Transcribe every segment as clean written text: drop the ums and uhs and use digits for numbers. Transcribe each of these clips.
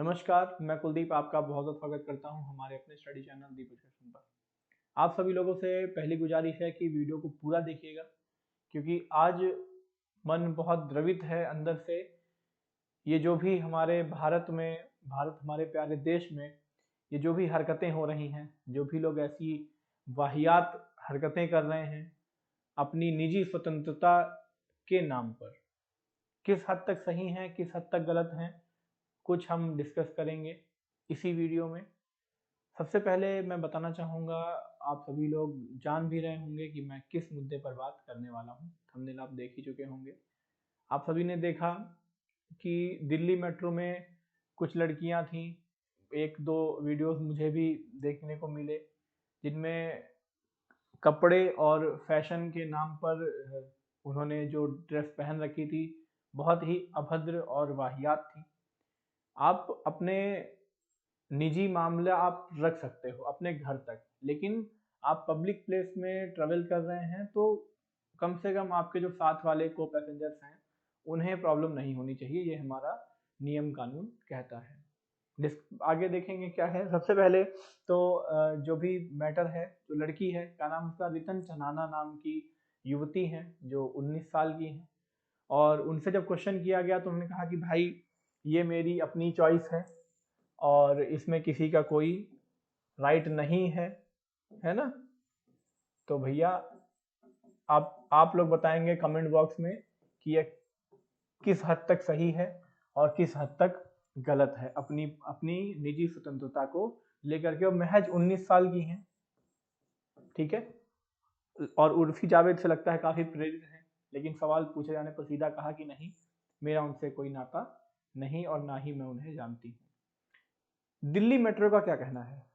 नमस्कार, मैं कुलदीप आपका बहुत बहुत स्वागत करता हूं हमारे अपने स्टडी चैनल दीप एजुकेशन पर। आप सभी लोगों से पहली गुजारिश है कि वीडियो को पूरा देखिएगा, क्योंकि आज मन बहुत द्रवित है अंदर से। ये जो भी हमारे भारत हमारे प्यारे देश में ये जो भी हरकतें हो रही हैं, जो भी लोग ऐसी वाहियात हरकतें कर रहे हैं अपनी निजी स्वतंत्रता के नाम पर, किस हद तक सही हैं, किस हद तक गलत हैं, कुछ हम डिस्कस करेंगे इसी वीडियो में। सबसे पहले मैं बताना चाहूँगा, आप सभी लोग जान भी रहे होंगे कि मैं किस मुद्दे पर बात करने वाला हूँ। थंबनेल आप देख ही चुके होंगे। आप सभी ने देखा कि दिल्ली मेट्रो में कुछ लड़कियां थीं। एक दो वीडियोस मुझे भी देखने को मिले, जिनमें कपड़े और फैशन के नाम पर उन्होंने जो ड्रेस पहन रखी थी बहुत ही अभद्र और वाहियात थी। आप अपने निजी मामला आप रख सकते हो अपने घर तक, लेकिन आप पब्लिक प्लेस में ट्रेवल कर रहे हैं तो कम से कम आपके जो साथ वाले को पैसेंजर्स हैं उन्हें प्रॉब्लम नहीं होनी चाहिए। ये हमारा नियम कानून कहता है। आगे देखेंगे क्या है। सबसे पहले तो जो भी मैटर है, जो लड़की है, क्या नाम उसका, रितन चनाना नाम की युवती हैं जो 19 साल की हैं। और उनसे जब क्वेश्चन किया गया तो उन्होंने कहा कि भाई ये मेरी अपनी चॉइस है और इसमें किसी का कोई राइट नहीं है ना। तो भैया आप लोग बताएंगे कमेंट बॉक्स में कि ये किस हद तक सही है और किस हद तक गलत है अपनी अपनी निजी स्वतंत्रता को लेकर के। और महज 19 साल की हैं, ठीक है। और उर्फी जावेद से लगता है काफी प्रेरित है, लेकिन सवाल पूछे जाने पर सीधा कहा कि नहीं, मेरा उनसे कोई नाता नहीं और ना ही मैं उन्हें जानती हूँ। दिल्ली मेट्रो का क्या कहना है,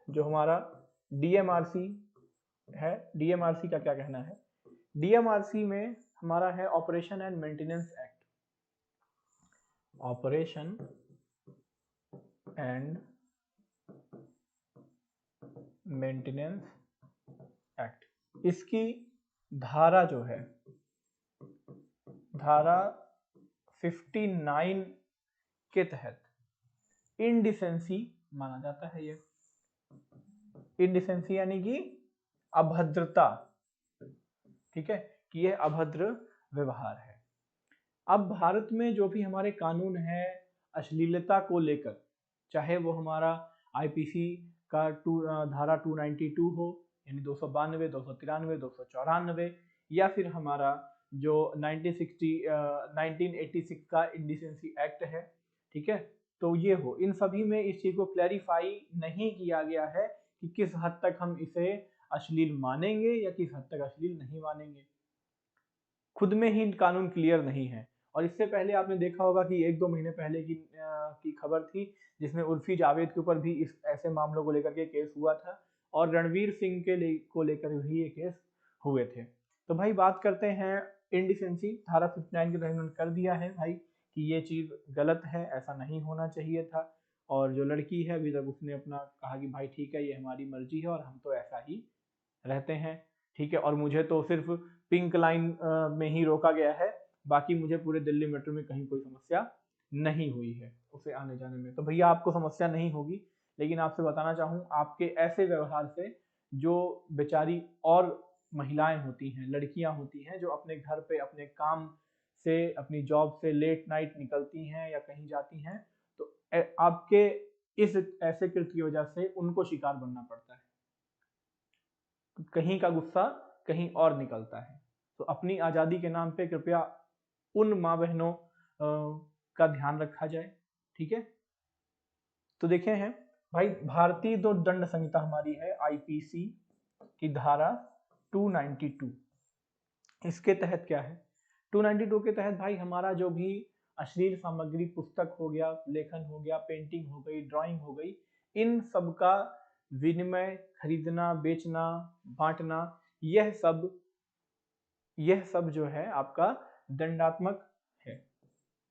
जो हमारा डीएमआरसी है, डीएमआरसी का क्या कहना है। डीएमआरसी में हमारा है operation and maintenance act. Operation and maintenance act, इसकी धारा जो है, धारा 59 के तहत इनडिसेंसी माना जाता है। ये इनडिसेंसी यानी कि अभद्रता, ठीक है, कि यह अभद्र व्यवहार है। अब भारत में जो भी हमारे कानून है अश्लीलता को लेकर, चाहे वो हमारा आईपीसी का धारा 292 हो, यानी 292, 293, 294, या फिर हमारा जो 1986 का इंडिसेंसी एक्ट है, ठीक है। तो ये हो, इन सभी में इस चीज को क्लैरिफाई नहीं किया गया है कि किस हद तक हम इसे अश्लील मानेंगे या किस हद तक अश्लील नहीं मानेंगे। खुद में ही कानून क्लियर नहीं है। और इससे पहले आपने देखा होगा कि एक दो महीने पहले की खबर थी, जिसमें उर्फी जावेद के ऊपर भी इस ऐसे मामलों को लेकर के केस हुआ था, और रणवीर सिंह को लेकर भी ये केस हुए थे। तो भाई बात करते हैं इंडिसेंसी धारा 59 के तहत उन्होंने कर दिया है भाई कि ये चीज गलत है, ऐसा नहीं होना चाहिए था। और जो लड़की है अभी तक उसने अपना कहा कि भाई ठीक है, ये हमारी मर्जी है और हम तो ऐसा ही रहते हैं, ठीक है। और मुझे तो सिर्फ पिंक लाइन में ही रोका गया है, बाकी मुझे पूरे दिल्ली मेट्रो में कहीं कोई समस्या नहीं हुई है उसे आने जाने में। तो भैया आपको समस्या नहीं होगी, लेकिन आपसे बताना चाहूँ आपके ऐसे व्यवहार से जो बेचारी और महिलाएं होती हैं, लड़कियां होती हैं, जो अपने घर पे अपने काम से अपनी जॉब से लेट नाइट निकलती हैं या कहीं जाती हैं, तो आपके इस ऐसे कृत्य की वजह से उनको शिकार बनना पड़ता है। कहीं का गुस्सा कहीं और निकलता है। तो अपनी आज़ादी के नाम पे कृपया उन माँ बहनों का ध्यान रखा जाए, ठीक है। तो देखे हैं भाई, भारतीय जो दंड संहिता हमारी है आईपीसी की धारा 292, इसके तहत क्या है। 292 के तहत भाई हमारा जो भी अश्लील सामग्री, पुस्तक हो गया, लेखन हो गया, पेंटिंग हो गई, ड्राइंग हो गई, इन सब का विनिमय, खरीदना, बेचना, बांटना, यह सब जो है आपका दंडात्मक है,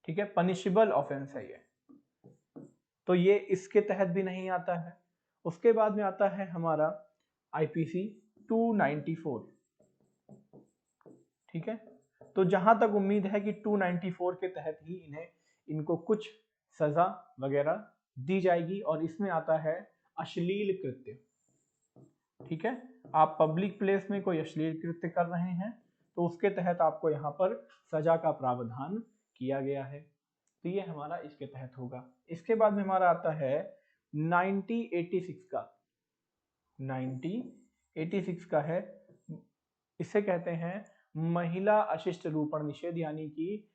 ठीक है, पनिशेबल ऑफेंस है ये। तो ये इसके तहत भी नहीं आता है। उसके बाद में आता है हमारा आईपीसी 294, ठीक है। तो जहां तक उम्मीद है कि 294 के तहत ही इनको कुछ सजा वगैरह दी जाएगी। और इसमें आता है अश्लील कृत्य। ठीक है, आप पब्लिक प्लेस में कोई अश्लील कृत्य कर रहे हैं तो उसके तहत आपको यहाँ पर सजा का प्रावधान किया गया है। तो ये हमारा इसके तहत होगा। इसके बाद में हमारा आता है 1986 का। 1986 का है, इसे कहते हैं महिला अशिष्ट रूपण निषेध, यानी कि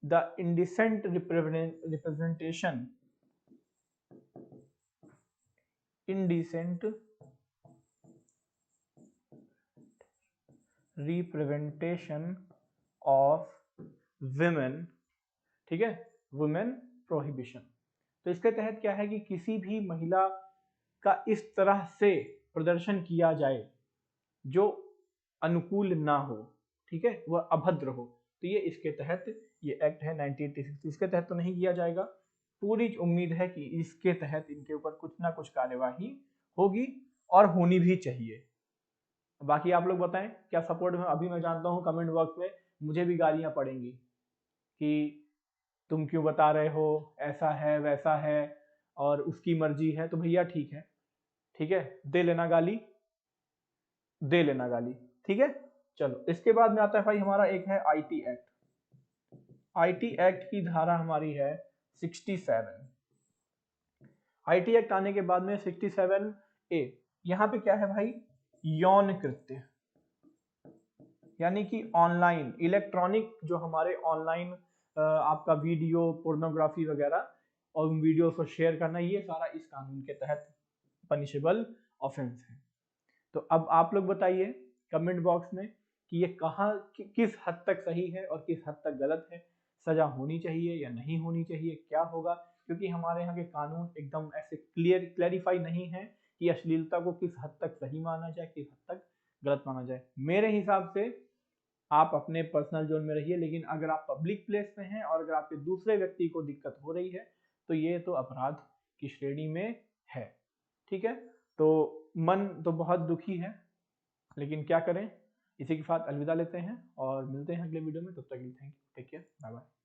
the indecent representation representation of women. ठीक है, वुमेन प्रोहिबिशन। तो इसके तहत क्या है कि किसी भी महिला का इस तरह से प्रदर्शन किया जाए जो अनुकूल ना हो, ठीक है, वह अभद्र हो, तो ये इसके तहत ये एक्ट है 1986। इसके तहत तो नहीं किया जाएगा, पूरी उम्मीद है कि इसके तहत इनके ऊपर कुछ ना कुछ कार्यवाही होगी और होनी भी चाहिए। बाकी आप लोग बताएं क्या सपोर्ट में। अभी मैं जानता हूं कमेंट बॉक्स में मुझे भी गालियां पड़ेंगी कि तुम क्यों बता रहे हो, ऐसा है वैसा है और उसकी मर्जी है। तो भैया ठीक है, ठीक है, दे लेना गाली, दे लेना गाली, ठीक है। चलो, इसके बाद में आता है भाई हमारा एक है आईटी एक्ट। आईटी एक्ट की धारा हमारी है 67। आईटी एक्ट आने के बाद में 67A, यहाँ पे क्या है भाई, यौन कृत्य, यानी कि ऑनलाइन इलेक्ट्रॉनिक जो हमारे ऑनलाइन आपका वीडियो पोर्नोग्राफी वगैरह और उन वीडियो को शेयर करना, ये सारा इस कानून के तहत पनिशेबल ऑफेंस है। तो अब आप लोग बताइए कमेंट बॉक्स में कि ये कहाँ किस हद तक सही है और किस हद तक गलत है, सजा होनी चाहिए या नहीं होनी चाहिए, क्या होगा। क्योंकि हमारे यहाँ के कानून एकदम ऐसे क्लैरिफाई नहीं है कि अश्लीलता को किस हद तक सही माना जाए, किस हद तक गलत माना जाए। मेरे हिसाब से आप अपने पर्सनल जोन में रहिए, लेकिन अगर आप पब्लिक प्लेस में हैं और अगर आपके दूसरे व्यक्ति को दिक्कत हो रही है तो ये तो अपराध की श्रेणी में है। ठीक है, तो मन तो बहुत दुखी है, लेकिन क्या करें। इसी के साथ अलविदा लेते हैं और मिलते हैं अगले वीडियो में। तब तक के लिए thank you, take care, bye bye.